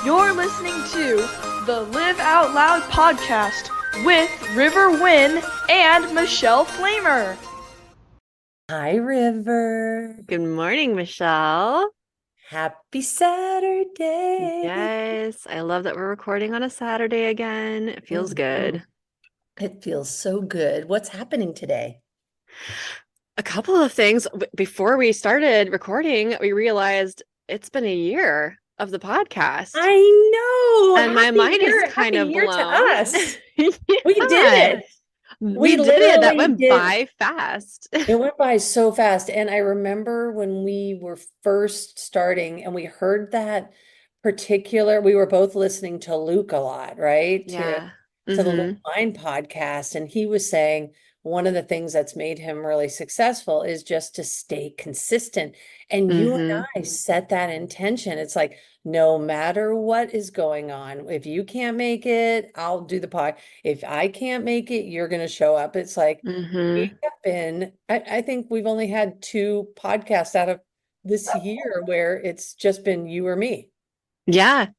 You're listening to the Live Out Loud podcast with River Wynn and Michele Flamer. Hi, River. Good morning, Michele. Happy Saturday. Yes, I love that we're recording on a Saturday again. It feels good. It feels so good. What's happening today? A couple of things. Before we started recording, we realized it's been a year of the podcast. I know. And my mind is kind of blown. To us. Yeah. We did it. We did it. That went by fast. It went by so fast. And I remember when we were first starting and we heard that we were both listening to Luke a lot, right? Yeah. To the Luke Mind podcast. And he was saying one of the things that's made him really successful is just to stay consistent. And you and I set that intention. It's like, no matter what is going on, if you can't make it, I'll do the pod. If I can't make it, you're going to show up. It's like, we have been, I think we've only had 2 podcasts out of this year where it's just been you or me. Yeah.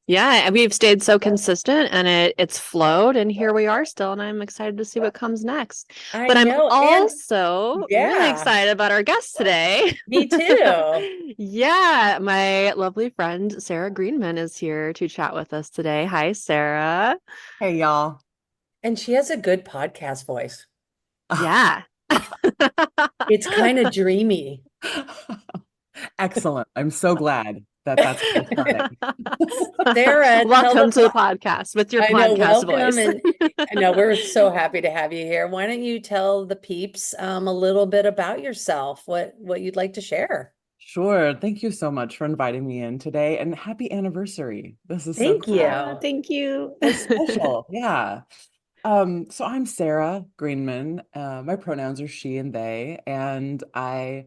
We've stayed so consistent and it's flowed, and here we are still, and I'm excited to see what comes next. But I'm also really excited about our guest today. Me too. Yeah, my lovely friend Sarah Greenman is here to chat with us today. Hi, Sarah. Hey, y'all. And she has a good podcast voice. Yeah. It's kind of dreamy. Excellent. I'm so glad that's Sarah, welcome to the podcast with your podcast voice. And I know we're so happy to have you here. Why don't you tell the peeps a little bit about yourself, what you'd like to share? Sure. Thank you so much for inviting me in today, and happy anniversary. This is Thank so you. Yeah, thank you. It's special. Yeah. So I'm Sarah Greenman. My pronouns are she and they, and I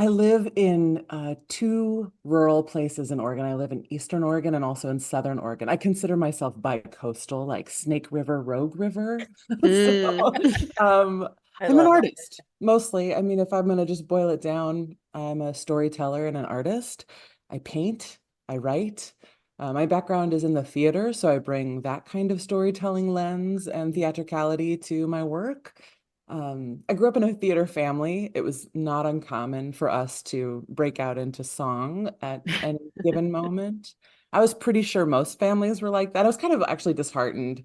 live in 2 rural places in Oregon. I live in Eastern Oregon and also in Southern Oregon. I consider myself bi-coastal, like Snake River, Rogue River. So, I'm an artist, mostly. I mean, if I'm going to just boil it down, I'm a storyteller and an artist. I paint, I write. My background is in the theater, so I bring that kind of storytelling lens and theatricality to my work. I grew up in a theater family. It was not uncommon for us to break out into song at any given moment. I was pretty sure most families were like that. I was kind of actually disheartened,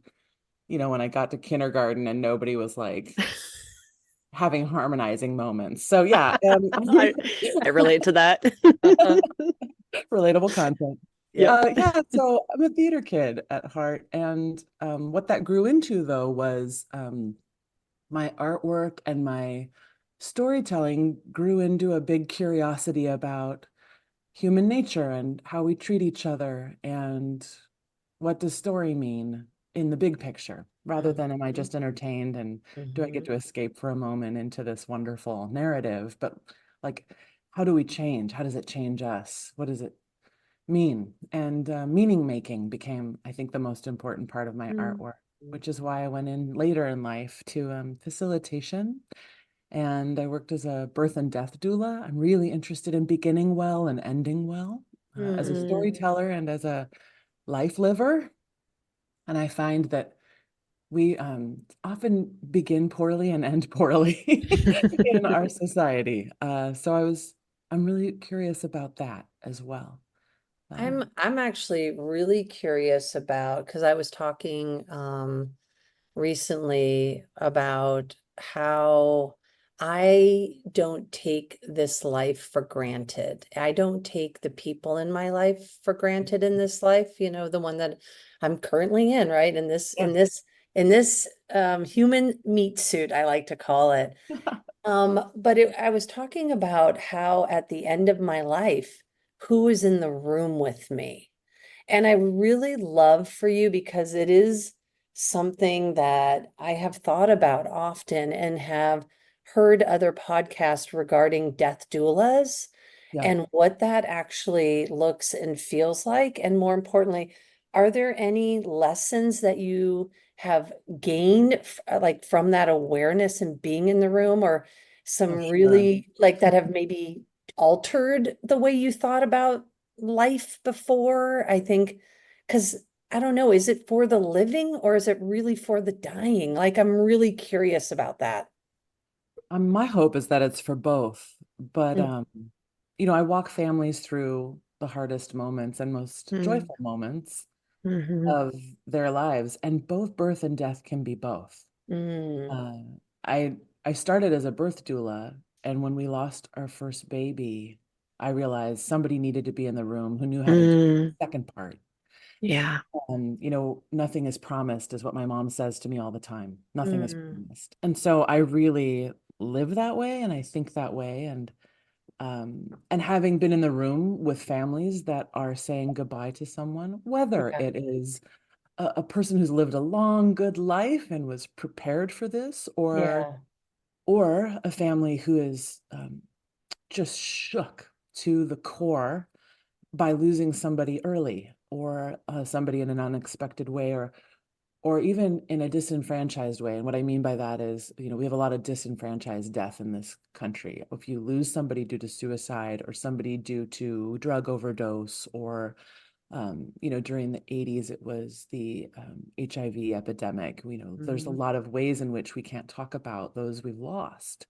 when I got to kindergarten and nobody was like having harmonizing moments. So yeah, I relate to that. Relatable content. Yeah. So I'm a theater kid at heart, and what that grew into though was my artwork and my storytelling grew into a big curiosity about human nature and how we treat each other, and what does story mean in the big picture, rather than am I just entertained and do I get to escape for a moment into this wonderful narrative, but like, how do we change? How does it change us? What does it mean? And meaning making became, I think, the most important part of my artwork, which is why I went in later in life to facilitation, and I worked as a birth and death doula. I'm really interested in beginning well and ending well, as a storyteller and as a life liver. And I find that we often begin poorly and end poorly in our society. So I'm really curious about that as well. I'm actually really curious about, because I was talking recently about how I don't take this life for granted. I don't take the people in my life for granted in this life, the one that I'm currently in, right? In this human meat suit, I like to call it. But I was talking about how at the end of my life, who is in the room with me? And I really love for you, because it is something that I have thought about often and have heard other podcasts regarding death doulas and what that actually looks and feels like. And more importantly, are there any lessons that you have gained like from that awareness and being in the room, or some really like that have maybe altered the way you thought about life before? I think because I don't know, is it for the living or is it really for the dying? Like, I'm really curious about that. My hope is that it's for both, but Mm, I walk families through the hardest moments and most Mm. joyful moments Hmm. of their lives, and both birth and death can be both. mm, Uh, I I started as a birth doula, and when we lost our first baby, I realized somebody needed to be in the room who knew how to do Mm. the second part. Yeah. Nothing is promised is what my mom says to me all the time. Nothing is mm, promised. And so I really live that way and I think that way. And having been in the room with families that are saying goodbye to someone, whether yeah, it is a person who's lived a long, good life and was prepared for this, yeah, or a family who is just shook to the core by losing somebody early, or somebody in an unexpected way, or even in a disenfranchised way. And what I mean by that is, we have a lot of disenfranchised death in this country. If you lose somebody due to suicide or somebody due to drug overdose, or during the 80s, it was the HIV epidemic. There's a mhm, lot of ways in which we can't talk about those we've lost.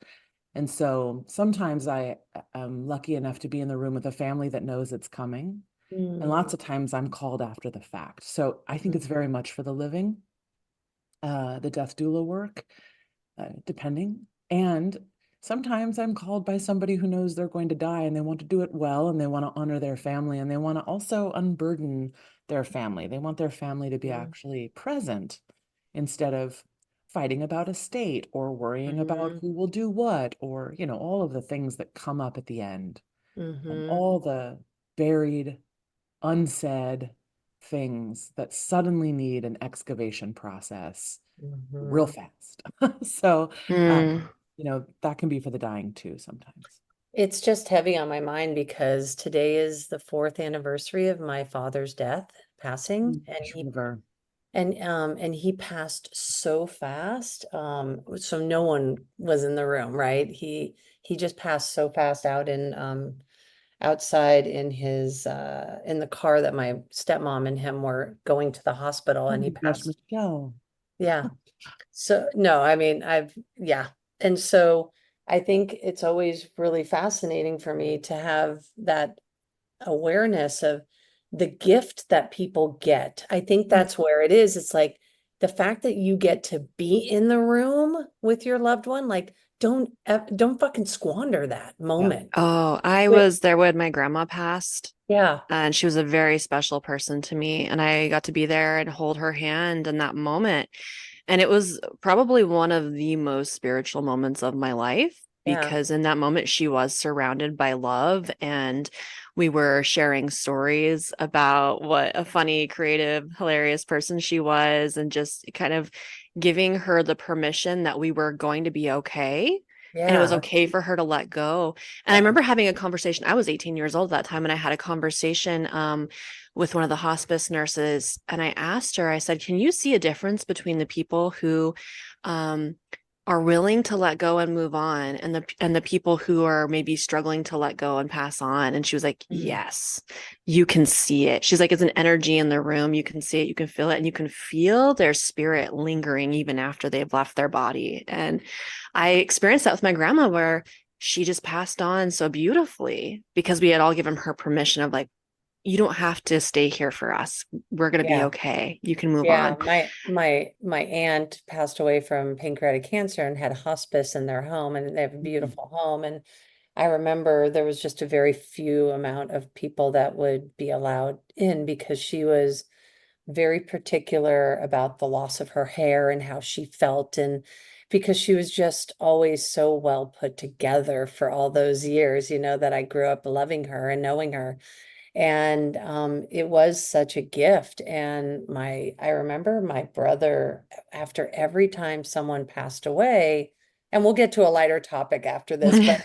And so sometimes I am lucky enough to be in the room with a family that knows it's coming. And mm, lots of times I'm called after the fact. So I think mm, it's very much for the living, the death doula work, depending. And sometimes I'm called by somebody who knows they're going to die and they want to do it well and they want to honor their family and they want to also unburden their family. They want their family to be mm, actually present instead of fighting about estate or worrying about mhm, who will do what, or, all of the things that come up at the end, mhm, all the buried, unsaid things that suddenly need an excavation process real mhm. fast. So, um, Mm. that can be for the dying too sometimes. It's just heavy on my mind because today is the fourth anniversary of my father's death, passing, and Gosh, River. and he passed so fast. So no one was in the room, right? He just passed so fast out in outside in his in the car that my stepmom and him were going to the hospital, Oh and he my gosh, passed. Michelle. Yeah. So no, I mean, yeah. And so I think it's always really fascinating for me to have that awareness of the gift that people get. I think Mm. that's where it is. It's like the fact that you get to be in the room with your loved one, like don't fucking squander that Yeah. moment. Oh, I Wait, was there when my grandma passed, yeah, and she was a very special person to me. And I got to be there and hold her hand in that moment. And it was probably one of the most spiritual moments of my life yeah, because in that moment, she was surrounded by love. And we were sharing stories about what a funny, creative, hilarious person she was, and just kind of giving her the permission that we were going to be okay. And it was yeah, okay for her to let go. And I yeah. remember having a conversation. I was 18 years old at that time, and I had a conversation with one of the hospice nurses. And I asked her, I said, can you see a difference between the people who um, are willing to let go and move on, and the people who are maybe struggling to let go and pass on? And she was like, Mm, yes, you can see it. She's like, it's an energy in the room. You can see it, you can feel it, and you can feel their spirit lingering even after they've left their body. And I experienced that with my grandma, where she just passed on so beautifully because we had all given her permission of like, you don't have to stay here for us. We're going to be yeah. okay. You can move Yeah, on. my aunt passed away from pancreatic cancer and had hospice in their home, and they have a Mhm. beautiful home. And I remember there was just a very few amount of people that would be allowed in because she was very particular about the loss of her hair and how she felt, and because she was just always so well put together for all those years, that I grew up loving her and knowing her. And it was such a gift. And I remember my brother, after every time someone passed away, and we'll get to a lighter topic after this, but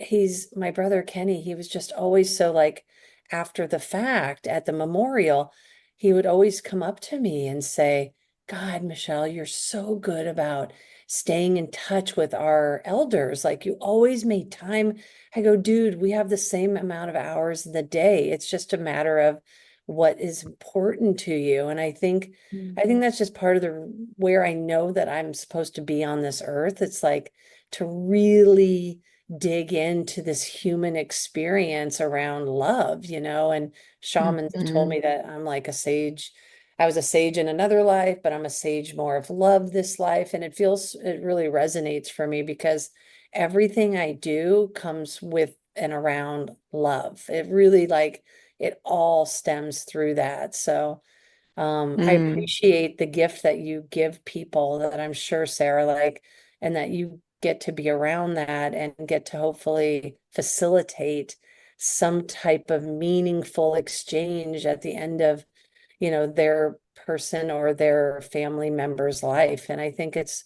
he's my brother Kenny, he was just always so like after the fact at the memorial, he would always come up to me and say, God, Michelle, you're so good about staying in touch with our elders. Like, you always made time. I go, dude, we have the same amount of hours in the day. It's just a matter of what is important to you. And I think that's just part of the where I know that I'm supposed to be on this earth. It's like to really dig into this human experience around love, and shamans have told me that I'm like a sage. I was a sage in another life, but I'm a sage more of love this life. And it really resonates for me because everything I do comes with and around love. It really like it all stems through that. So I appreciate the gift that you give people that I'm sure, Sarah, like, and that you get to be around that and get to hopefully facilitate some type of meaningful exchange at the end of, their person or their family member's life. And I think it's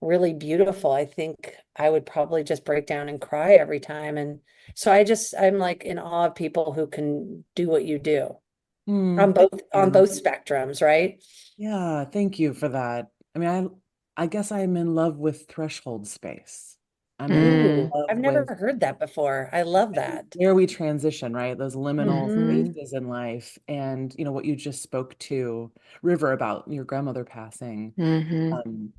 really beautiful. I think I would probably just break down and cry every time. And so I'm like in awe of people who can do what you do on Thank both you. spectrums, right? Yeah, thank you for that. I mean, I guess I'm in love with threshold space. I'm in Ooh, love I've never with heard that before. I love that. where we transition, right? Those liminal Mm-hmm. spaces in life. And, what you just spoke to, River, about your grandmother passing. Um,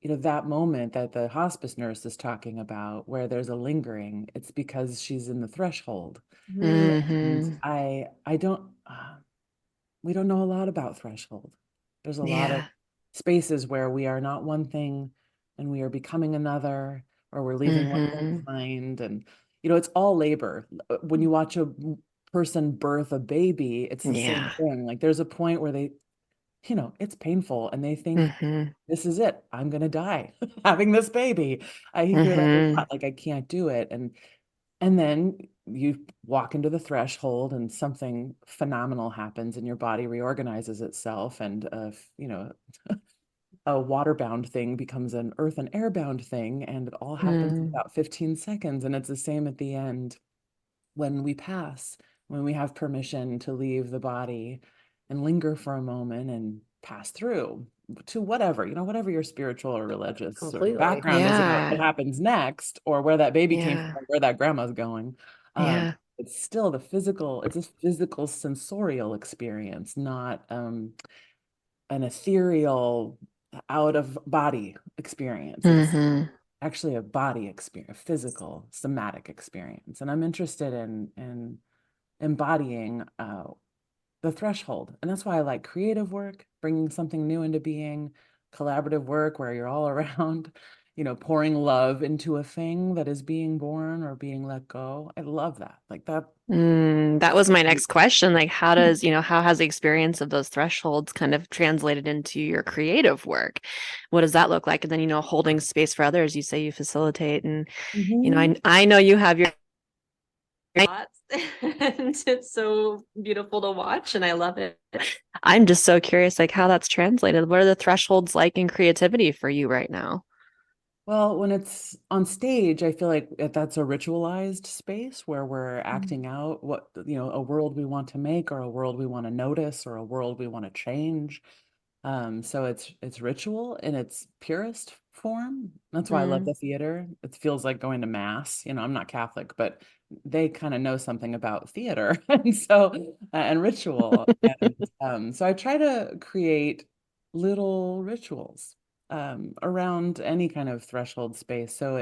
that moment that the hospice nurse is talking about where there's a lingering, it's because she's in the threshold. And I don't, we don't know a lot about threshold. There's a lot of spaces where we are not one thing and we are becoming another, or we're leaving one thing behind. And, it's all labor. When you watch a person birth a baby, it's the same thing. Like, there's a point where they, it's painful and they think, this is it. I'm going to die having this baby. I hear that a lot. Like, I can't do it. And then you walk into the threshold and something phenomenal happens and your body reorganizes itself, and a waterbound thing becomes an earth and airbound thing, and it all happens in about 15 seconds. And it's the same at the end when we pass, when we have permission to leave the body and linger for a moment and pass through to whatever your spiritual or religious sort of Completely. background is about what happens next, or where that baby came from, or where that grandma's going. It's still it's a physical sensorial experience, not an ethereal out of body experience. It's actually a body experience, a physical somatic experience. And I'm interested in embodying the threshold. And that's why I like creative work, bringing something new into being, collaborative work where you're all around, pouring love into a thing that is being born or being let go. I love that. Like that. That was my next question. Like, how has the experience of those thresholds kind of translated into your creative work? What does that look like? And then, holding space for others, you say you facilitate, and, I know you have your thoughts, and it's so beautiful to watch, and I love it. I'm just so curious, like, how that's translated. What are the thresholds like in creativity for you right now? Well, when it's on stage, I feel like that's a ritualized space where we're acting out what, a world we want to make, or a world we want to notice, or a world we want to change. So it's ritual in its purest form. That's why I love the theater. It feels like going to mass. I'm not Catholic, but they kind of know something about theater and ritual. And so I try to create little rituals around any kind of threshold space. So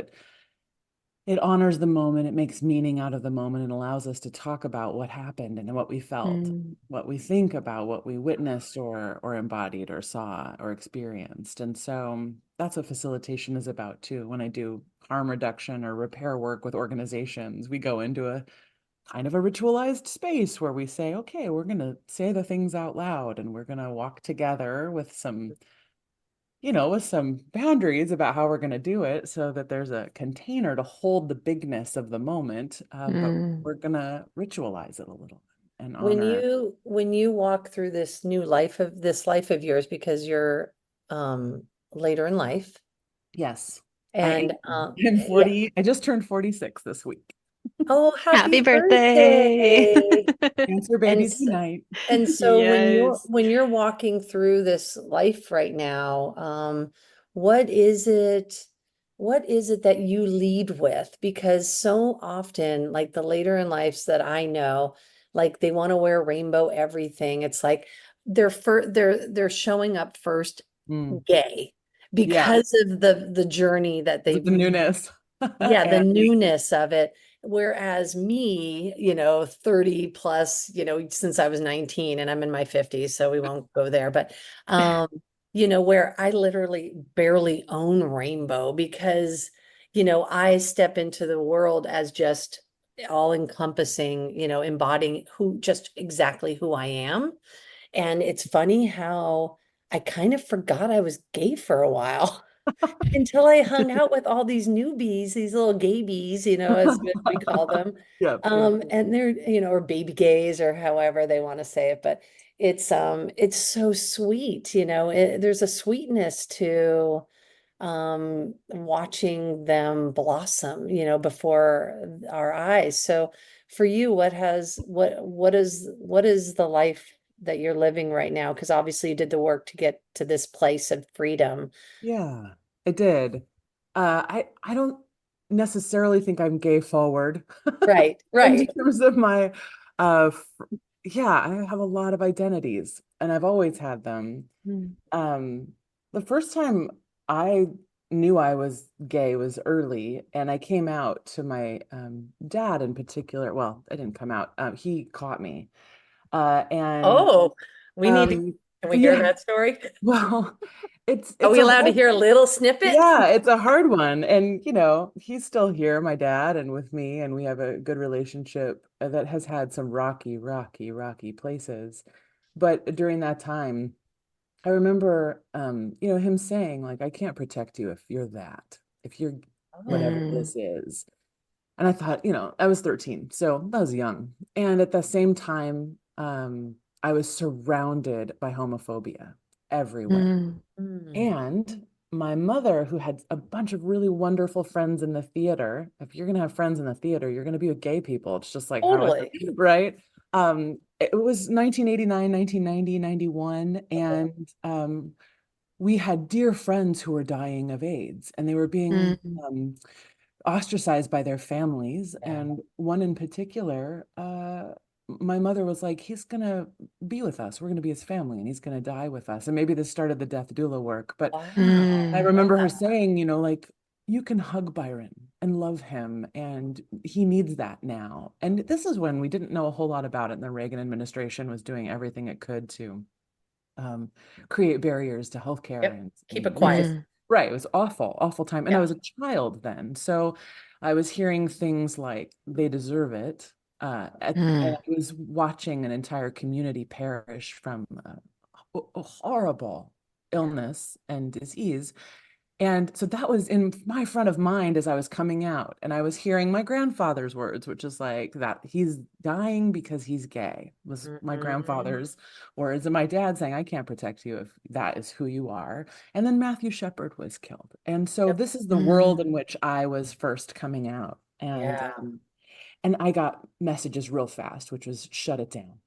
it honors the moment, it makes meaning out of the moment, and allows us to talk about what happened and what we felt, what we think about, what we witnessed or embodied or saw or experienced. And so that's what facilitation is about too. When I do harm reduction or repair work with organizations, we go into a kind of a ritualized space where we say, okay, we're going to say the things out loud, and we're going to walk together with some boundaries about how we're going to do it, so that there's a container to hold the bigness of the moment. But we're going to ritualize it a little and honor. When you walk through this life of yours, because you're later in life. Yes. And I'm 40. I just turned 46 this week. Oh, Happy happy birthday. Cancer baby tonight. And so Yes. when you're walking through this life right now, what is it, what is it that you lead with? Because so often, like the later in lives that I know, like they want to wear rainbow everything. It's like they're showing up first Mm. gay Yeah, because of the journey that the they've, newness. yeah, the And newness of it. Whereas me, 30 plus, since I was 19 and I'm in my 50s, so we won't go there. But, where I literally barely own rainbow because, I step into the world as just all encompassing, embodying just exactly who I am. And it's funny how I kind of forgot I was gay for a while. Until I hung out with all these newbies, these little gaybies, as we call them. yep, yep. And they're, or baby gays or however they want to say it, but it's so sweet, there's a sweetness to watching them blossom, before our eyes. So for you, what is the life that you're living right now? Because obviously you did the work to get to this place of freedom. Yeah, it did. I don't necessarily think I'm gay forward Right, in right. terms of my uh fr- yeah, I have a lot of identities and I've always had them. Mm. Um, the first time I knew I was gay was early, and I came out to my dad in particular. Well, I didn't come out. He caught me. And Oh, we need to, um, can we hear yeah, that story? well, Are it's we a allowed to hard, hear a little snippet? yeah, it's a hard one. And he's still here, my dad, and with me, and we have a good relationship that has had some rocky places. But during that time, I remember, him saying, like, I can't protect you if you're that, if you're whatever Oh, Mm, this is. And I thought, I was 13, so I was young. And at the same time, I was surrounded by homophobia everywhere. mm, mm, And my mother, who had a bunch of really wonderful friends in the theater, if you're going to have friends in the theater, you're going to be with gay people. It's just like how it, totally. right? It was 1989, 1990, 91, Okay. and we had dear friends who were dying of AIDS, and they were being mm, ostracized by their families. Yeah. And one in particular, my mother was like, he's gonna be with us. We're gonna be his family, and he's gonna die with us. And maybe this started the death doula work, but I Wow. mm, remember Yeah. her saying, like, you can hug Byron and love him, and he needs that now. And this is when we didn't know a whole lot about it, and the Reagan administration was doing everything it could to um, create barriers to healthcare Yep. and, Keep it it was quiet. just mm, right. It was awful, awful time. And I Yeah. was a child then. So I was hearing things like they deserve it. And mm, I was watching an entire community perish from a horrible illness and disease. And so that was in my front of mind as I was coming out, and I was hearing my grandfather's words, which is like that he's dying because he's gay, was my Mhm. grandfather's words, and my dad saying, I can't protect you if that is who you are. And then Matthew Shepard was killed. And so Yep. this is the world mm, in which I was first coming out. Yeah. And I got messages real fast, which was shut it down,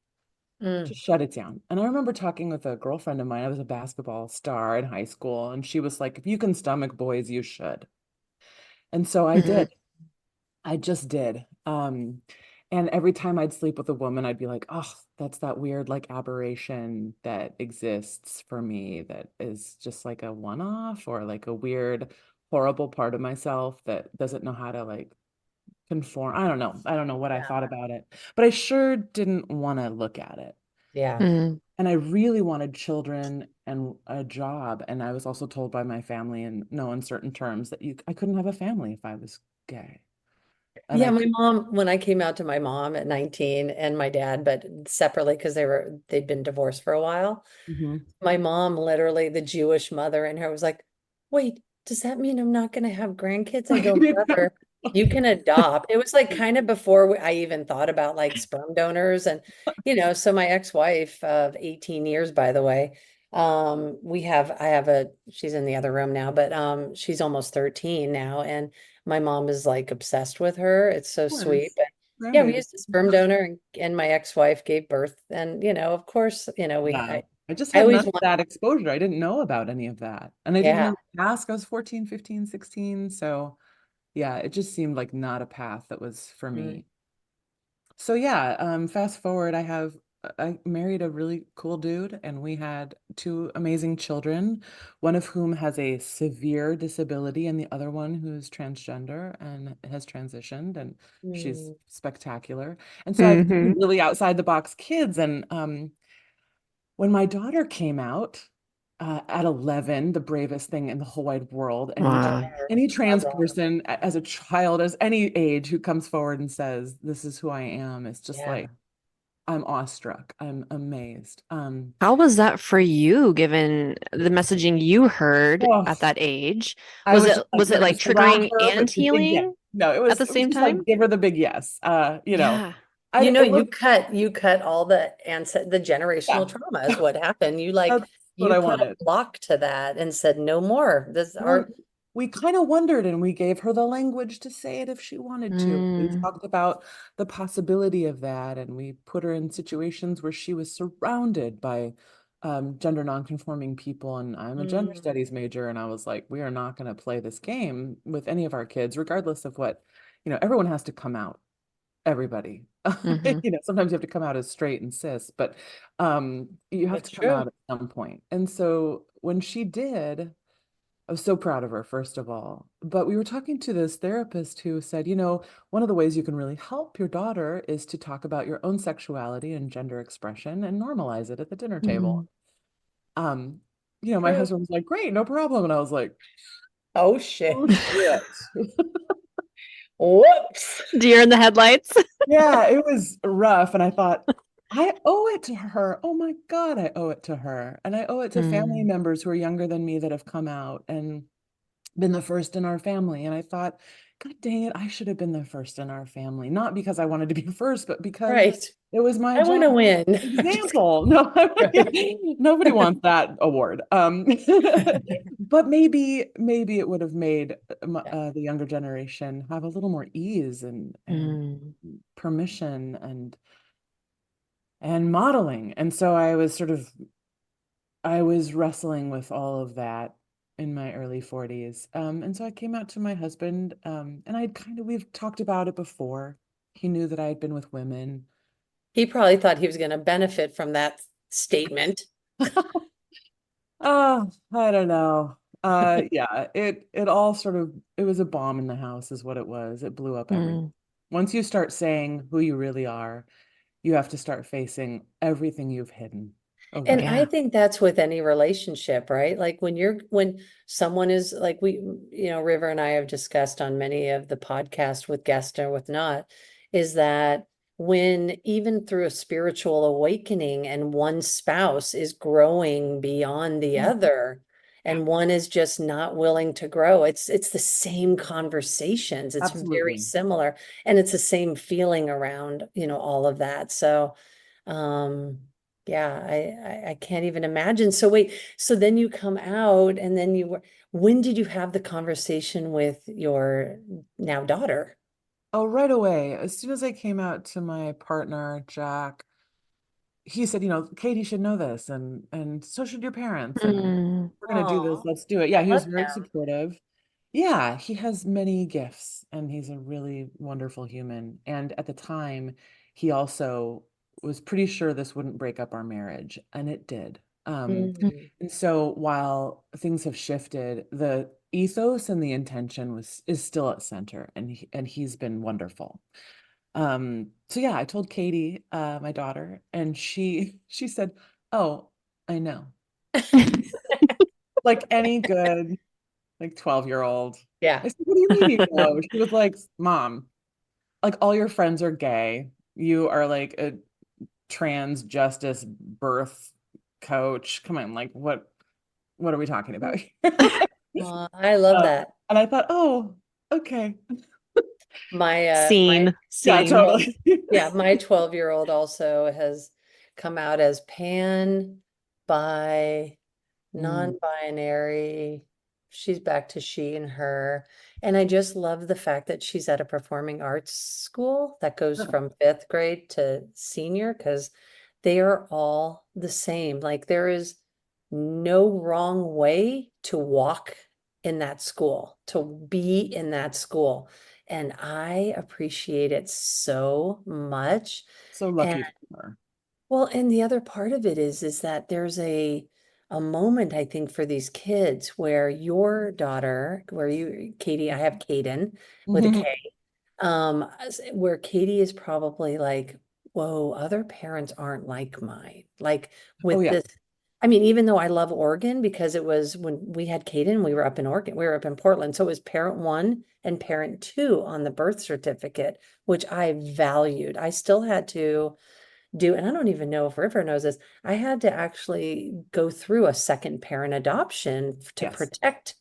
Mm. just shut it down. And I remember talking with a girlfriend of mine. I was a basketball star in high school, and she was like, if you can stomach boys, you should. And so I mm, did. I just did. And every time I'd sleep with a woman, I'd be like, oh, that's that weird like aberration that exists for me that is just like a one-off or like a weird, horrible part of myself that doesn't know how to like conform. I don't know. I don't know what I Yeah. thought about it, but I sure didn't want to look at it. Yeah. mm. And I really wanted children and a job. And I was also told by my family in no uncertain terms that I couldn't have a family if I was gay. And Yeah, I my could, mom, when I came out to my mom at 19 and my dad, but separately because they'd been divorced for a while. Mhm. My mom, literally, the Jewish mother in her was like, wait, does that mean I'm not going to have grandkids? I go, brother, you can adopt. It was like kind of before I even thought about like sperm donors. And, so my ex-wife of 18 years, by the way, she's in the other room now, but she's almost 13 now. And my mom is like obsessed with her. It's so sweet. Course. But yeah, we Grandbaby. used a sperm donor and my ex-wife gave birth. And, of course, Yeah. I just I had always none of want, that exposure. I didn't know about any of that. And I didn't yeah. really ask. I was 14, 15, 16. So yeah, it just seemed like not a path that was for Mm. me. So yeah, fast forward, I married a really cool dude and we had two amazing children, one of whom has a severe disability and the other one who's transgender and has transitioned and she's Mm. spectacular. And so I've Mm-hmm. really outside the box kids and when my daughter came out at 11, the bravest thing in the whole wide world, Wow. any Love trans that. person as a child, as any age who comes forward and says, "This is who I am," it's just Yeah. like I'm awestruck. I'm amazed. How was that for you, given the messaging you heard Oh, at that age? I Was was it just like, was we're it gonna like surround triggering her and with the big yes. healing No, at the it was same just like time? give her the big yes. Yeah. It was You cut all the generational yeah, trauma is what happened. that's what You I put a wanted. block to that and said, no more. This Well, our we kind of wondered and we gave her the language to say it if she wanted to. We Mm, talked about the possibility of that and we put her in situations where she was surrounded by gender nonconforming people. And I'm a gender Mm. studies major. And I was like, we are not going to play this game with any of our kids, regardless of what, everyone has to come out, everybody. hmm Sometimes you have to come out as straight and cis, but you have That's to come true. out at some point. And so when she did, I was so proud of her, first of all. But we were talking to this therapist who said, one of the ways you can really help your daughter is to talk about your own sexuality and gender expression and normalize it at the dinner table. hmm Um, my True. husband was like, great, no problem. And I was like, Oh shit. oh shit. Whoops. Deer in the headlights. Yeah, it was rough. And I thought, I owe it to her. Oh my God, I owe it to her. And I owe it to family Mm, members who are younger than me that have come out and been the first in our family. And I thought, God dang it, I should have been the first in our family. Not because I wanted to be first, but because Right. it was my I want job to to win. example. No, nobody wants that award. But maybe it would have made Yeah. the younger generation have a little more ease and mm. permission and modeling. And so I was wrestling with all of that in my early 40s. And so I came out to my husband, and we've talked about it before. He knew that I had been with women. He probably thought he was going to benefit from that statement. Oh, I don't know. Yeah, it all it was a bomb in the house is what it was. It blew up everything. Mm. Once you start saying who you really are, you have to start facing everything you've hidden over And the I Yeah. think that's with any relationship, right? Like when someone is like River and I have discussed on many of the podcasts with guests or with not, is that when even through a spiritual awakening and one spouse is growing beyond the Mm, other yeah, and one is just not willing to grow, it's the same conversations. It's very absolutely. similar and it's the same feeling around, all of that. So um yeah, I can't even imagine. So wait, so then you come out and then when did you have the conversation with your now daughter? Oh, right away. As soon as I came out to my partner, Jack, he said, Katie should know this and so should your parents and Mm. we're gonna do this, Oh, let's do it. I Yeah, he love was very him. supportive. Yeah, he has many gifts and he's a really wonderful human. And at the time, he also was pretty sure this wouldn't break up our marriage, and it did. Mm. And so while things have shifted, the ethos and the intention is still at center, and he's been wonderful. So yeah, I told Katie, my daughter, and she said, "Oh, I know." Like any good like 12-year-old. Yeah. I said, "What do you mean you know?" She was like, "Mom, like all your friends are gay. You are like a trans justice birth coach. Come on, like what are we talking about here?" I love Uh, that. and I thought, "Oh, okay." My Scene. Yeah, 12, Scene. totally. yeah, my 12-year-old also has come out as pan, bi, Mm, non-binary. She's back to she and her. And I just love the fact that she's at a performing arts school that goes sure. from fifth grade to senior because they are all the same. Like there is no wrong way to walk in that school, to be in that school. And I appreciate it so much. So And lucky for her. well, and the other part of it is that there's a moment I think for these kids where your daughter, where you, Katie, I have Kaden with a K, where Katie is probably like, whoa, other parents aren't like mine. Like Oh with yeah. this, I mean, even though I love Oregon because it was when we had Kaden, we were up in Oregon, we were up in Portland. So it was parent one and parent two on the birth certificate, which I valued. I still had to do, and I don't even know if River knows this, I had to actually go through a second parent adoption to Yes. I protect.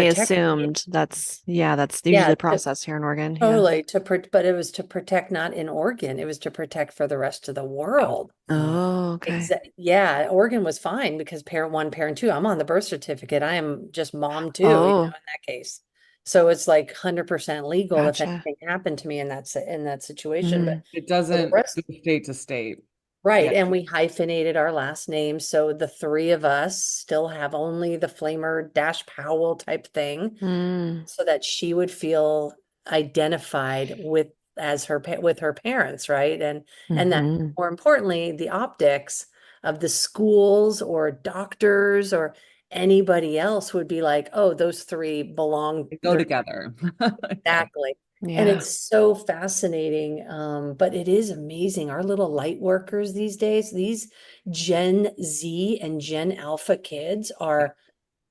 assumed that's usually Yeah, the process here in Oregon. Yeah. totally but it was to protect not in Oregon, it was to protect for the rest of the world. Oh, okay. Yeah, Oregon was fine because parent one, parent two, I'm on the birth certificate. I am just mom too, in Oh, that case. So it's like 100% legal if gotcha. anything happened to me in that situation. But Mm, It for the doesn't rest, go state to state. right, Yeah. and we hyphenated our last name, so the three of us still have only the Flamer dash Powell type thing, mm, so that she would feel identified with with her parents, right? And that hmm. more importantly, the optics of the schools or doctors or anybody else would be like, oh, those three belong. They go They're together. Yeah. exactly. And Yeah. it's so fascinating. But it is amazing. Our little light workers these days, these Gen Z and Gen Alpha kids Yeah. are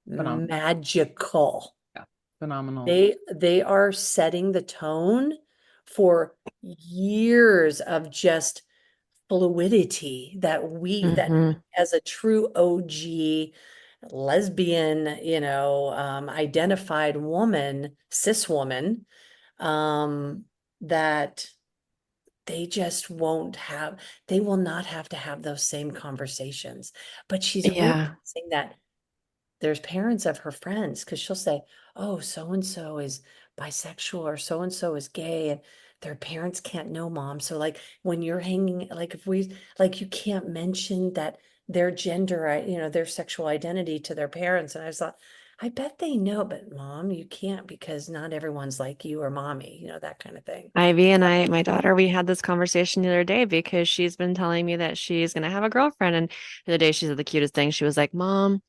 Phenomenal. magical. Yeah. Phenomenal. They are setting the tone for years of just fluidity that Hmm. as a true OG lesbian, identified woman, cis woman, um, that they just won't have, they will not have to have those same conversations. But she's Yeah. realizing that there's parents of her friends because she'll say, oh, so and so is bisexual or so and so is gay, and their parents can't know mom. So, like, when you're hanging, like, if we, like, you can't mention that their gender, their sexual identity to their parents. And I thought, I bet they know, but mom, you can't because not everyone's like you or mommy, that kind of thing. Ivy and I, my daughter, we had this conversation the other day because she's been telling me that she's gonna have a girlfriend. And the other day she said the cutest thing. She was like, Mom,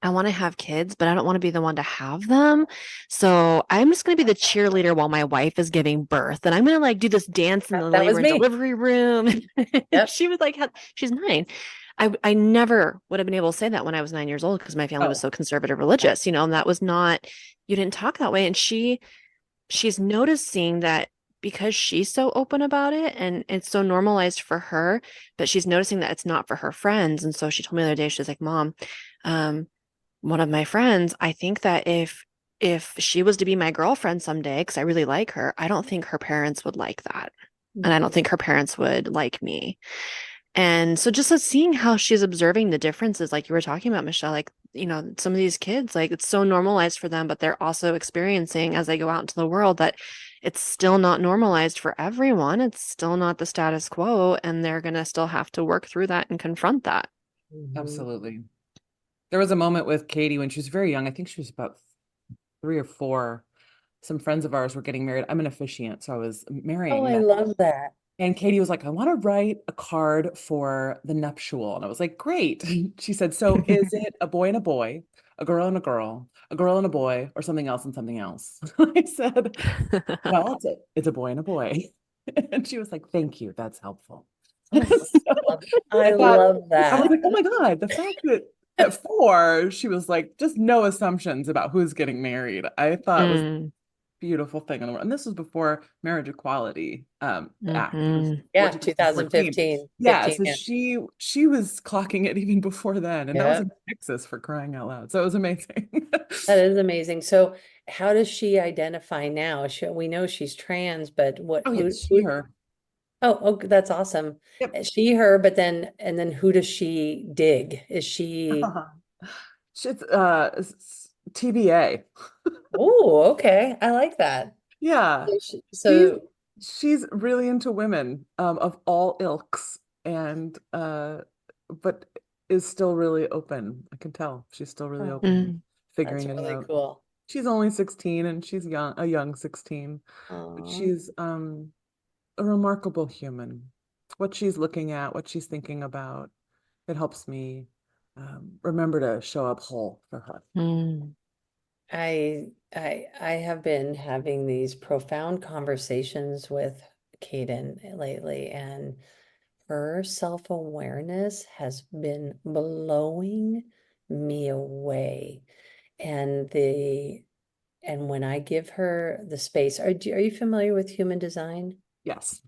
I want to have kids, but I don't want to be the one to have them. So I'm just going to be the cheerleader while my wife is giving birth. And I'm going to like do this dance in the That was labor and me. delivery room. Yep. She was like, she's 9. I never would have been able to say that when I was 9 years old because my family was Oh, so conservative religious, and that was not, you didn't talk that way. And she's noticing that because she's so open about it and it's so normalized for her, but she's noticing that it's not for her friends. And so she told me the other day, she's like, Mom, um, one of my friends, I think that if she was to be my girlfriend someday, because I really like her, I don't think her parents would like that. And I don't think her parents would like me. And so just seeing how she's observing the differences, like you were talking about, Michelle, like, some of these kids, like it's so normalized for them, but they're also experiencing as they go out into the world that it's still not normalized for everyone. It's still not the status quo, and they're going to still have to work through that and confront that. Absolutely. There was a moment with Katie when she was very young. I think she was about 3 or 4. Some friends of ours were getting married. I'm an officiant, so I was oh, marrying I them. love that. And Katie was like, I want to write a card for the nuptial. And I was like, great. She said, so is it a boy and a boy, a girl and a girl and a boy, or something else and something else? I said, well, it's a boy and a boy. And she was like, thank you. That's helpful. Oh, So I I thought, love I was that. like, oh my God, the fact that at 4, she was like, just no assumptions about who's getting married. I thought was Mm, beautiful thing in the world. And this was before Marriage Equality Act, which was Yeah, what 2014. 2015, Yeah, 15, so yeah. she was clocking it even before then. And that was Yeah, in Texas, for crying out loud. So it was amazing. that is amazing. So how does she identify now? We know she's trans, but Oh yes, she, her. oh, that's awesome. Yep. She, her, but then who does she dig? Is she, She's TBA. oh, okay. I like that. Yeah. So, She's so She's really into women, of all ilks, and but is still really open. I can tell she's still really Oh, open, Mm. that's figuring it really out. cool. She's only 16 and she's young, a young 16, but Oh, she's a remarkable human. What she's looking at, what she's thinking about, it helps me remember to show up whole for her. Mm. I have been having these profound conversations with Kaden lately, and her self-awareness has been blowing me away. And when I give her the space, are you familiar with human design? Yes.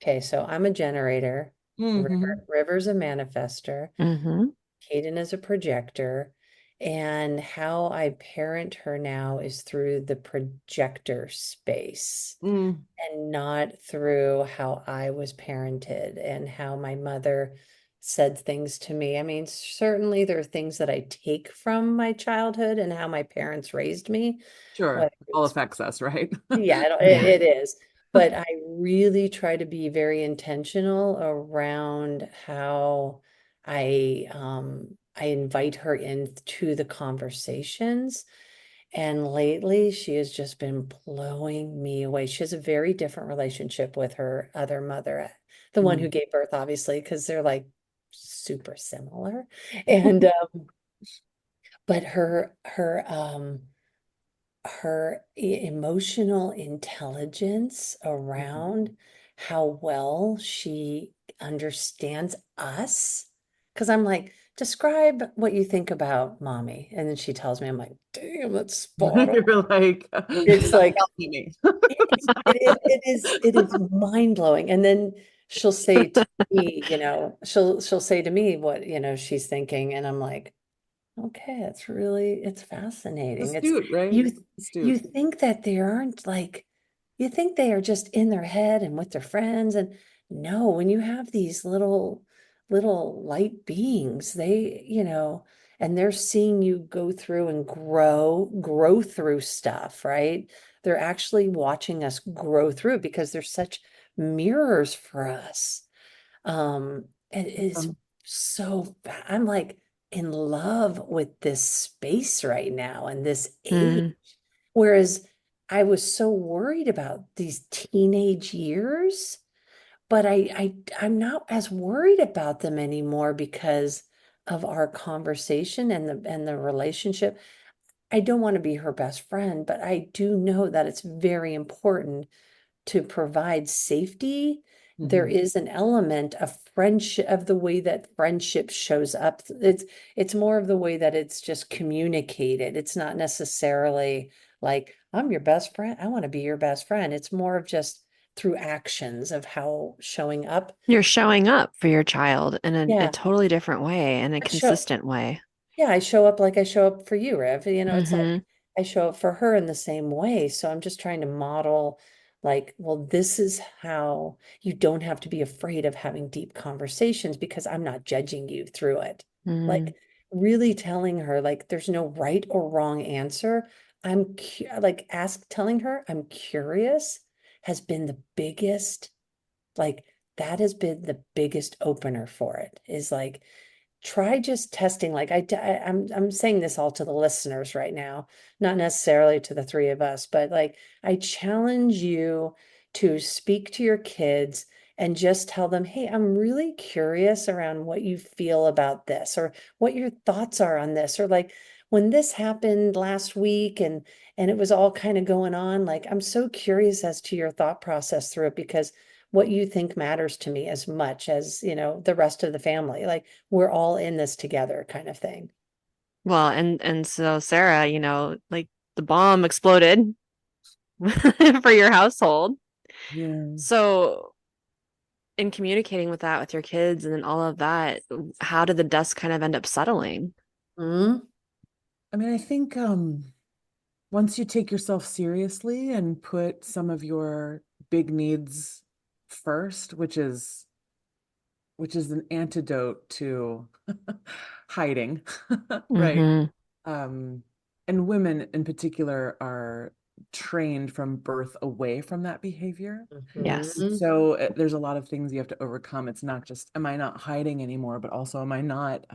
Okay, so I'm a generator. Hmm. River's a manifester. Mm-hmm. Kaden is a projector. And how I parent her now is through the projector space Mm, and not through how I was parented and how my mother said things to me. I mean, certainly there are things that I take from my childhood and how my parents raised me, sure. whether It all it's affects us, right? yeah, Yeah. it is. But I really try to be very intentional around how I invite her into the conversations. And lately she has just been blowing me away. She has a very different relationship with her other mother, the one who Mm. gave birth, obviously, because they're like super similar. And but her emotional intelligence Mhm. around how well she understands us. Because I'm like, describe what you think about mommy. And then she tells me, I'm like, damn, that's spot on. You're like, It's that's like, helping me. it is mind blowing. And then she'll say to me, she'll say to me what, she's thinking. And I'm like, okay, it's fascinating. Astute, right? You you Astute. think that they aren't like you think they are just in their head and with their friends, and no, when you have these little light beings, and they're seeing you go through and grow through stuff, right? They're actually watching us grow through because they're such mirrors for us. It is Um, I'm like in love with this space right now and this age. Mm. Whereas I was so worried about these teenage years, but I'm not as worried about them anymore because of our conversation and the relationship. I don't want to be her best friend, but I do know that it's very important to provide safety. There mhm. is an element of friendship, of the way that friendship shows up. It's more of the way that it's just communicated. It's not necessarily like, I'm your best friend. I want to be your best friend. It's more of just through actions of how showing up. You're showing up for your child in a Yeah. totally different way and a I show consistent way. Yeah, I show up like I show up for you, Rev. It's like Mm-hmm. I show up for her in the same way. So I'm just trying to model, like, well, this is how you don't have to be afraid of having deep conversations because I'm not judging you through it. Mm. Like, really telling her, like, there's no right or wrong answer. Telling her I'm curious has been the biggest, like, that has been the biggest opener for it, is like, try just testing. Like I'm saying this all to the listeners right now, not necessarily to the three of us, but like I challenge you to speak to your kids and just tell them, hey, I'm really curious around what you feel about this, or what your thoughts are on this, or like when this happened last week and it was all kind of going on, like I'm so curious as to your thought process through it, because what you think matters to me as much as, the rest of the family. Like we're all in this together kind of thing. Well, and so Sarah, like the bomb exploded for your household. Yeah. So in communicating with that with your kids and then all of that, how did the dust kind of end up settling? Mhm. I mean, I think once you take yourself seriously and put some of your big needs first, which is an antidote to hiding, right? Mm-hmm. Um, and women in particular are trained from birth away from that behavior. Yes. So there's a lot of things you have to overcome. It's not just, am I not hiding anymore, but also, am I not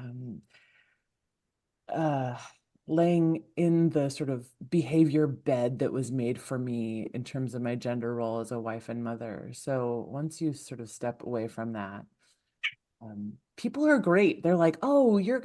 laying in the sort of behavior bed that was made for me in terms of my gender role as a wife and mother. So once you sort of step away from that, people are great. They're like, oh, you're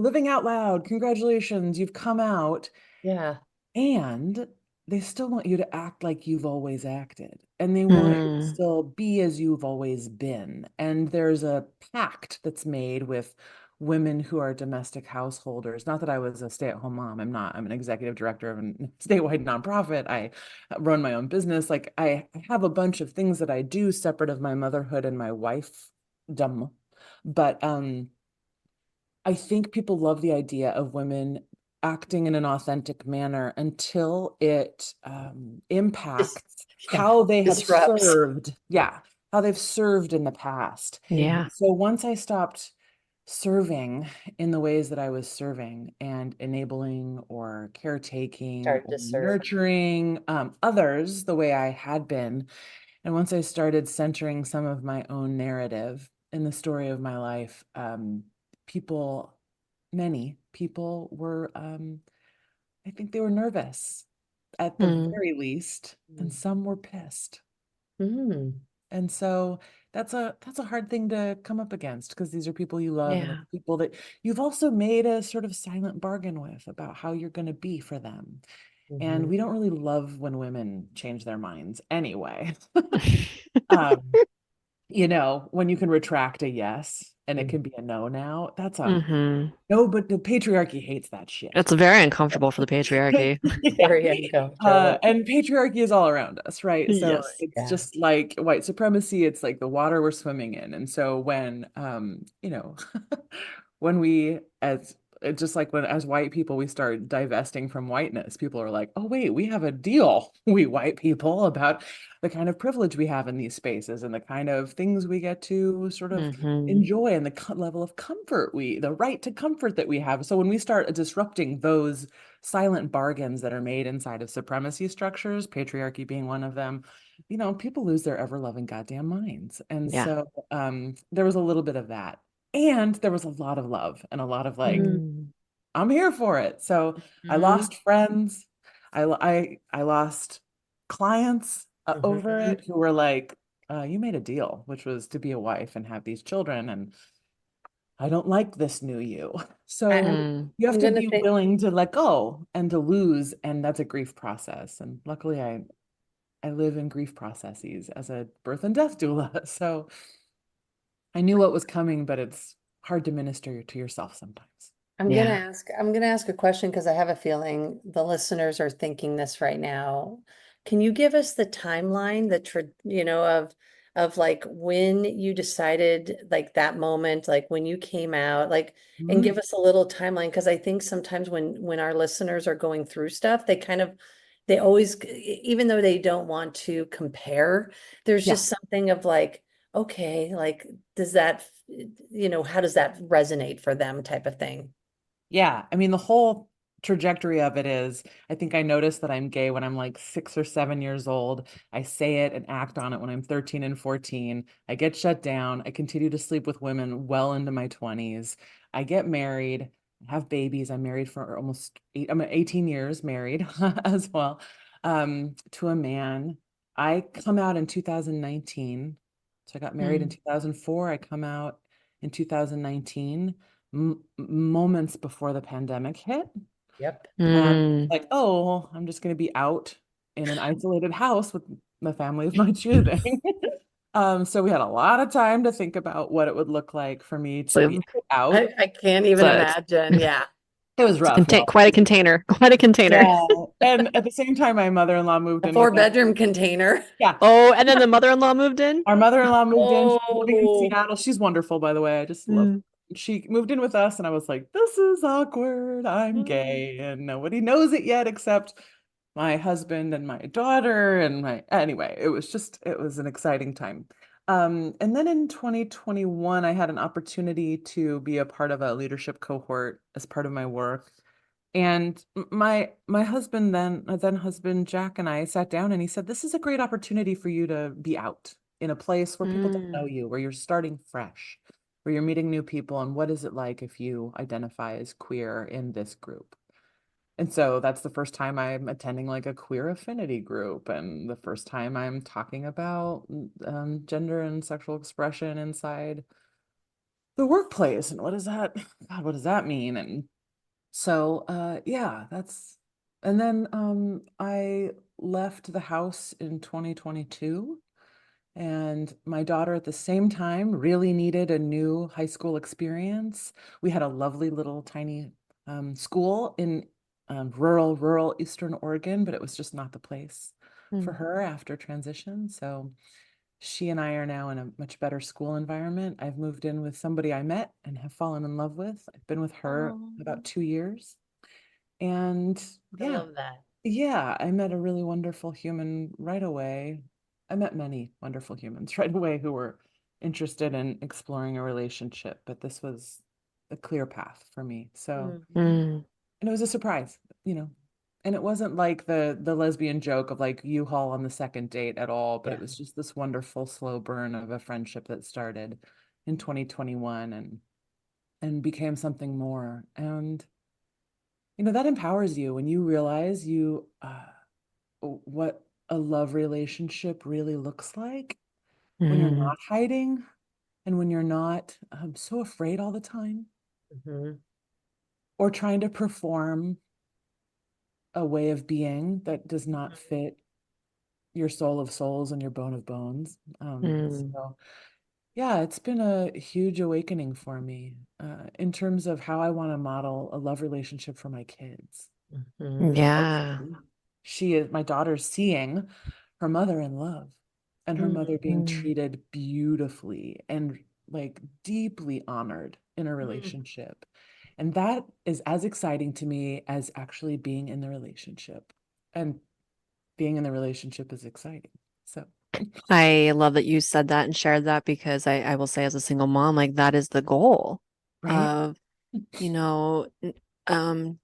living out loud. Congratulations, you've come out. Yeah. And they still want you to act like you've always acted. And they want you to still be as you've always been. And there's a pact that's made with women who are domestic householders. Not that I was a stay-at-home mom. I'm not. I'm an executive director of a statewide nonprofit. I run my own business. Like I have a bunch of things that I do separate of my motherhood and my wifedom. But I think people love the idea of women acting in an authentic manner until it impacts how they have served. Yeah, how they've served in the past. Yeah. So once I stopped serving in the ways that I was serving and enabling or caretaking or nurturing others the way I had been, and once I started centering some of my own narrative in the story of my life, many people were, I think they were nervous at the very least, and some were pissed. And so that's a hard thing to come up against, because these are people you love and people that you've also made a sort of silent bargain with about how you're going to be for them. And we don't really love when women change their minds anyway. You know, when you can retract a yes and it can be a no now, that's no, but the patriarchy hates that shit. It's very uncomfortable for the patriarchy. Very uncomfortable. And patriarchy is all around us, right? So it's just like white supremacy. It's like the water we're swimming in. And so when, you know, when we, as just like when as white people we start divesting from whiteness, people are like, oh wait, we have a deal, we white people, about the kind of privilege we have in these spaces and the kind of things we get to sort of enjoy, and the level of comfort the right to comfort that we have. So when we start disrupting those silent bargains that are made inside of supremacy structures, patriarchy being one of them, you know, people lose their ever-loving goddamn minds. And so there was a little bit of that. And there was a lot of love and a lot of like, I'm here for it. So I lost friends. I lost clients over it, who were like, you made a deal, which was to be a wife and have these children. And I don't like this new you. So you have to be willing to let go and to lose. And that's a grief process. And luckily I live in grief processes as a birth and death doula. So I knew what was coming, but it's hard to minister to yourself sometimes. I'm gonna ask a question, because I have a feeling the listeners are thinking this right now. Can you give us the timeline, you know, of like when you decided, like that moment, like when you came out, like, and give us a little timeline, because I think sometimes when our listeners are going through stuff, they always, even though they don't want to compare, there's just something of like, okay, like, does that, you know, how does that resonate for them, type of thing? Yeah. I mean, the whole trajectory of it is, I think I noticed that I'm gay when I'm like 6 or 7 years old. I say it and act on it when I'm 13 and 14. I get shut down. I continue to sleep with women well into my 20s. I get married, have babies. I'm married for I'm 18 years married as well, to a man. I come out in 2019. So I got married in 2004. I come out in 2019, moments before the pandemic hit. Like, oh, I'm just going to be out in an isolated house with the family of my choosing. So we had a lot of time to think about what it would look like for me to be out. I can't even imagine. Yeah. It was rough. Quite a container. Quite a container. Yeah. And at the same time, my mother-in-law moved in. 4-bedroom container. Yeah. Oh, and then the mother-in-law moved in? Our mother-in-law moved in. She's living in Seattle. She's wonderful, by the way. I just love her. She moved in with us, and I was like, this is awkward. I'm gay, and nobody knows it yet except my husband and my daughter and anyway, it was an exciting time. And then in 2021, I had an opportunity to be a part of a leadership cohort as part of my work. And my husband then husband Jack and I sat down and he said, this is a great opportunity for you to be out in a place where people don't know you, where you're starting fresh, where you're meeting new people. And what is it like if you identify as queer in this group? And so that's the first time I'm attending like a queer affinity group, and the first time I'm talking about gender and sexual expression inside the workplace. And God, what does that mean? And so, yeah, and then I left the house in 2022, and my daughter at the same time really needed a new high school experience. We had a lovely little tiny school in rural Eastern Oregon, but it was just not the place for her after transition. So she and I are now in a much better school environment. I've moved in with somebody I met and have fallen in love with. I've been with her about 2 years. And I love that. yeah, I met a really wonderful human right away. I met many wonderful humans right away who were interested in exploring a relationship, but this was a clear path for me. So, and it was a surprise, you know. And it wasn't like the lesbian joke of like U-Haul on the second date at all, but it was just this wonderful slow burn of a friendship that started in 2021 and became something more. And you know, that empowers you when you realize what a love relationship really looks like when you're not hiding and when you're not so afraid all the time or trying to perform a way of being that does not fit your soul of souls and your bone of bones. So yeah, it's been a huge awakening for me in terms of how I want to model a love relationship for my kids. Yeah. My daughter's seeing her mother in love and her mother being treated beautifully and like deeply honored in a relationship. And that is as exciting to me as actually being in the relationship. And being in the relationship is exciting. So I love that you said that and shared that because I will say as a single mom, like that is the goal right. of, you know, um,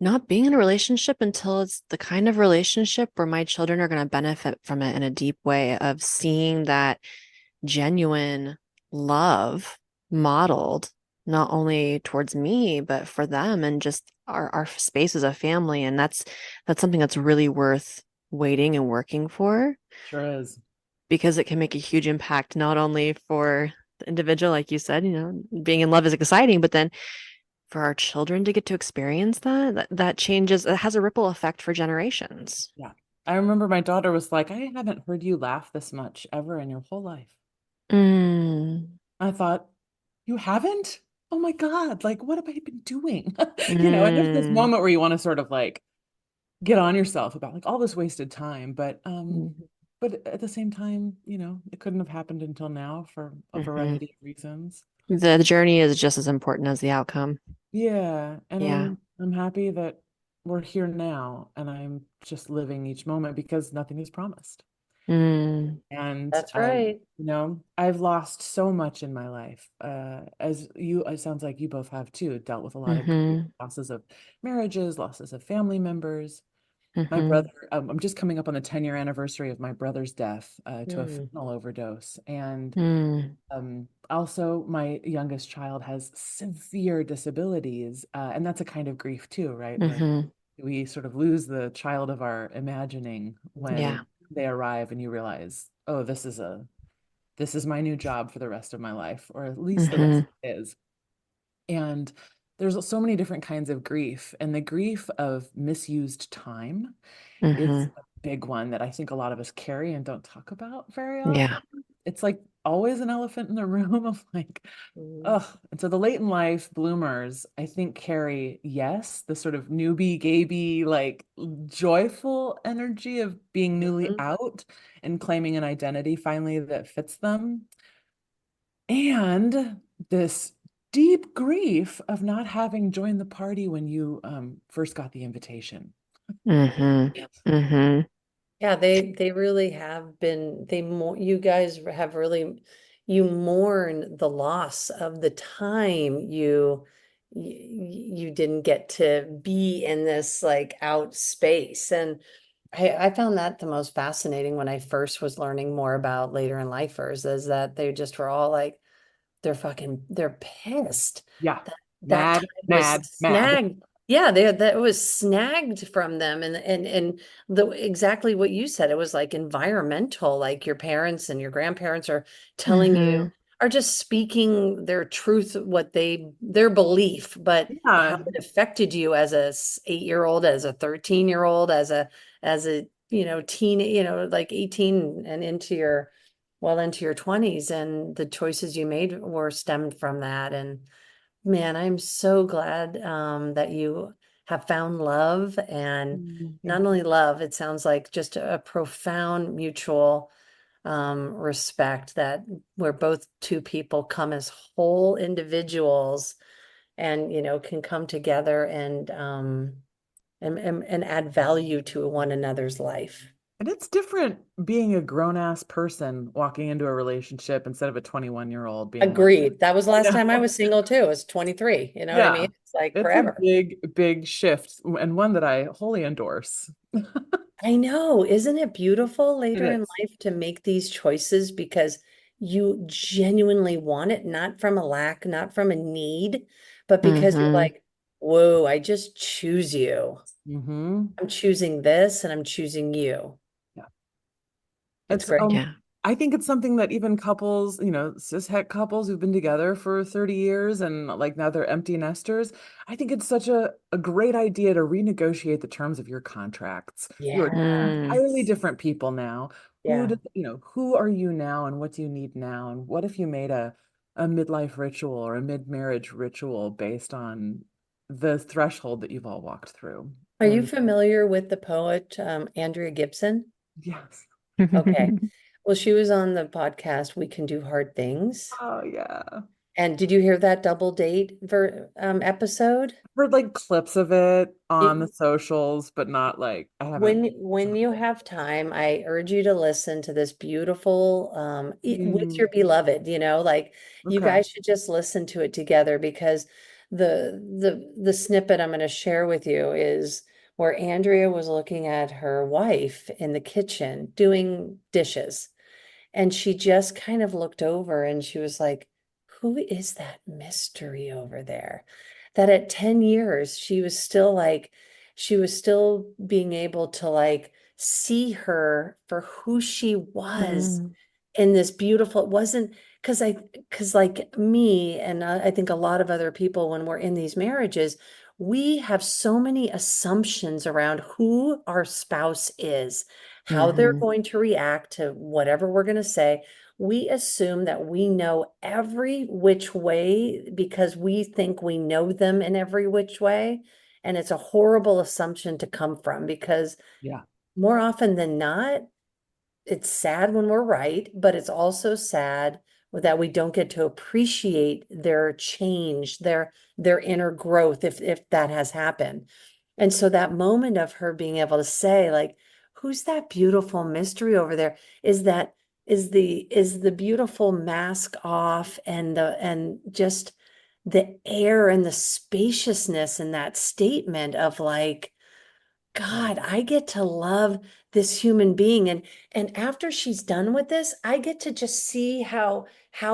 not being in a relationship until it's the kind of relationship where my children are going to benefit from it in a deep way of seeing that genuine love modeled not only towards me, but for them and just our space as a family. And that's something that's really worth waiting and working for Sure is. because it can make a huge impact not only for the individual, like you said, you know, being in love is exciting, but then for our children to get to experience that changes, it has a ripple effect for generations. Yeah. I remember my daughter was like, I haven't heard you laugh this much ever in your whole life. Mm, I thought, you haven't? Oh my God, like, what have I been doing? And there's this mm, moment where you want to sort of like get on yourself about like all this wasted time. But at the same time, it couldn't have happened until now for a mm-hmm. variety of reasons. The journey is just as important as the outcome. Yeah. And Yeah. I'm happy that we're here now and I'm just living each moment because nothing is promised. Mm, And That's right. I've lost so much in my life. It sounds like you both have too, dealt with a lot of grief, mm-hmm, losses of marriages, losses of family members. My mm-hmm, brother, I'm just coming up on the 10-year anniversary of my brother's death to a fentanyl overdose. And mm, also my youngest child has severe disabilities. And that's a kind of grief too, right? Where mm-hmm. we sort of lose the child of our imagining Yeah. when they arrive and you realize, oh, this is my new job for the rest of my life, or at least the rest Mm-hmm, is. And there's so many different kinds of grief, and the grief of misused time is mm-hmm. a big one that I think a lot of us carry and don't talk about very Yeah. often. It's like always an elephant in the room of like, oh, and so the late in life bloomers, I think, carry, yes, the sort of newbie, gaby, like joyful energy of being newly out and claiming an identity finally that fits them. And this deep grief of not having joined the party when you first got the invitation. Mm-hmm, mm-hmm, Yeah, they really have been, you guys have really, you mourn the loss of the time you you didn't get to be in this like out space. And I found that the most fascinating when I first was learning more about later in lifers, is that they just were all like, they're pissed Yeah. that that Mad, time was mad, mad. snagged. Yeah, that was snagged from them. And the exactly what you said, it was like environmental, like your parents and your grandparents are telling you, are just speaking their truth, their belief, but how Yeah. it affected you as a 8-year-old, as a 13-year-old, as a teen, like 18 and into your 20s, and the choices you made were stemmed from that. And man, I'm so glad that you have found love, and not only love, it sounds like just a profound mutual respect, that where both two people come as whole individuals, and can come together and add value to one another's life. And it's different being a grown-ass person walking into a relationship instead of a 21-year-old being like, Agreed. That was the you last time I know, was single too. It was 23. You know what I yeah, mean? It's like it's a forever. big, big shift, and one that I wholly endorse. I know. Isn't it beautiful It later in is. life to make these choices because you genuinely want it, not from a lack, not from a need, but because you're like, whoa, I just choose you. Mm-hmm. I'm choosing this and I'm choosing you. Yeah. It's It's great. I think it's something that even couples, cis het couples who've been together for 30 years and like now they're empty nesters. I think it's such a great idea to renegotiate the terms of your contracts. You are Yeah. entirely different people now. Yeah. Who are you now and what do you need now? And what if you made a midlife ritual or a mid-marriage ritual based on the threshold that you've all walked through? Are you And familiar with the poet Andrea Gibson? yes. Okay. Well, she was on the podcast We Can Do Hard Things. Oh yeah. And did you hear that double date episode? Heard like clips of it on the It, socials, but not like I haven't. when you have time, I urge you to listen to this beautiful with Mm, your beloved, like you okay. guys should just listen to it together, because the snippet I'm going to share with you is where Andrea was looking at her wife in the kitchen doing dishes. And she just kind of looked over and she was like, who is that mystery over there? That at 10 years, she was still being able to like see her for who she was in this beautiful, it wasn't because like me and I think a lot of other people, when we're in these marriages, we have so many assumptions around who our spouse is, how they're going to react to whatever we're going to say. We assume that we know every which way because we think we know them in every which way. And it's a horrible assumption to come from, because Yeah. more often than not, it's sad when we're right, but it's also sad that we don't get to appreciate their change, their inner growth, if that has happened. And so that moment of her being able to say, like, who's that beautiful mystery over there? Is the beautiful mask off, and just the air and the spaciousness in that statement of like, God, I get to love this human being. And after she's done with this, I get to just see how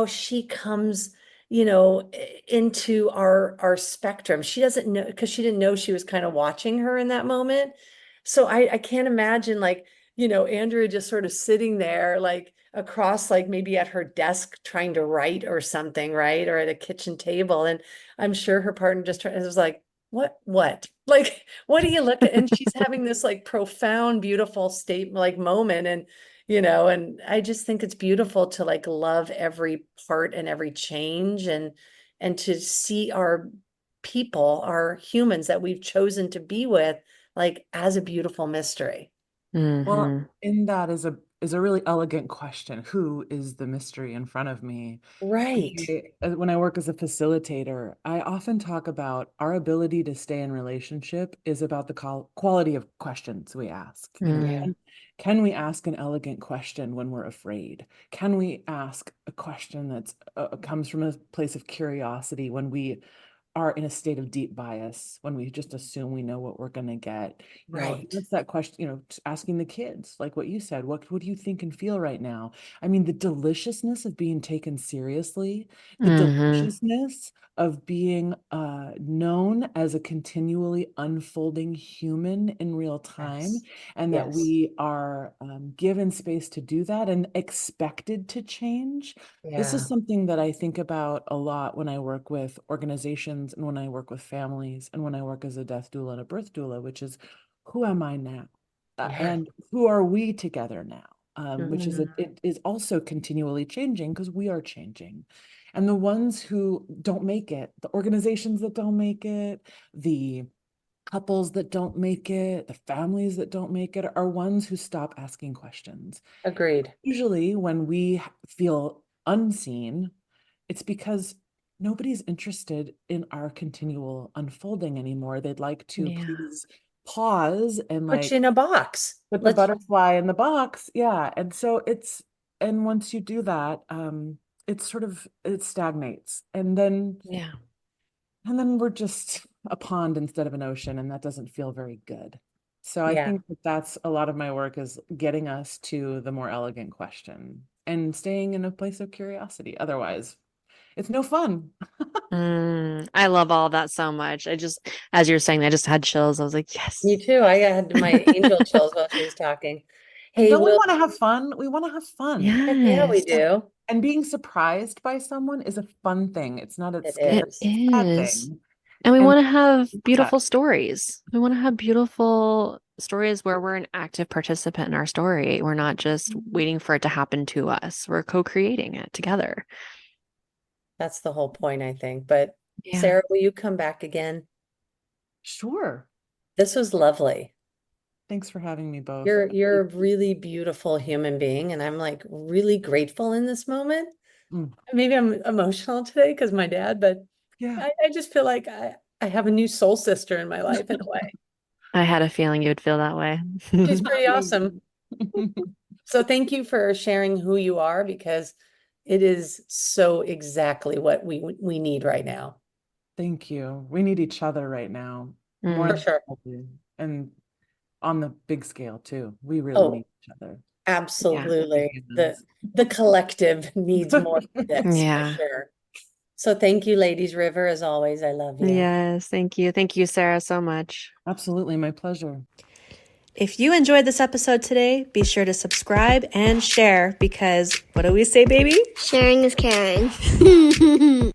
she comes, into our spectrum. She doesn't know, because she didn't know she was kind of watching her in that moment. So I can't imagine, like, Andrea just sort of sitting there like across, like maybe at her desk trying to write or something, right? Or at a kitchen table. And I'm sure her partner just was like, what? Like, what do you look at? And she's having this like profound, beautiful state, like moment. And I just think it's beautiful to like love every part and every change, and to see our people, our humans that we've chosen to be with, like as a beautiful mystery. Well, in that is a really elegant question. Who is the mystery in front of me? Right. When I work as a facilitator, I often talk about our ability to stay in relationship is about the quality of questions we ask. Yeah. Can we ask an elegant question when we're afraid? Can we ask a question that's comes from a place of curiosity when we are in a state of deep bias when we just assume we know what we're going to get. Right. That's that question, asking the kids, like what you said, what do you think and feel right now? I mean, the deliciousness of being taken seriously, the deliciousness of being known as a continually unfolding human in real time, and that we are given space to do that and expected to change. This is something that I think about a lot when I work with organizations and when I work with families and when I work as a death doula and a birth doula, which is, who am I now? And who are we together now? Which is, it is also continually changing because we are changing. And the ones who don't make it, the organizations that don't make it, the couples that don't make it, the families that don't make it, are ones who stop asking questions. Agreed. Usually when we feel unseen, it's because nobody's interested in our continual unfolding anymore. They'd like to please pause and put you in a box. Put the butterfly in the box. Yeah. And so and once you do that, it stagnates. And then we're just a pond instead of an ocean, and that doesn't feel very good. So I think that's a lot of my work, is getting us to the more elegant question and staying in a place of curiosity. Otherwise, it's no fun. I love all that so much. As you're saying, I just had chills. I was like, yes. Me too. I had my angel chills while she was talking. Hey, don't we want to have fun? We want to have fun. Yes. Yeah, we do. And being surprised by someone is a fun thing. It's not a It scary thing. And we want to have beautiful stories. We want to have beautiful stories where we're an active participant in our story. We're not just waiting for it to happen to us. We're co-creating it together. That's the whole point, I think. But Sarah, will you come back again? Sure. This was lovely. Thanks for having me both. You're a really beautiful human being, and I'm like really grateful in this moment. Maybe I'm emotional today because my dad, but I just feel like I have a new soul sister in my life in a way. I had a feeling you would feel that way. She's pretty awesome. So thank you for sharing who you are, because it is so exactly what we need right now. Thank you. We need each other right now. For sure. And on the big scale too. We really need each other. Absolutely. The collective needs more of this, for sure. So thank you, ladies. River, as always, I love you. Yes, thank you. Thank you, Sarah, so much. Absolutely, my pleasure. If you enjoyed this episode today, be sure to subscribe and share, because what do we say, baby? Sharing is caring.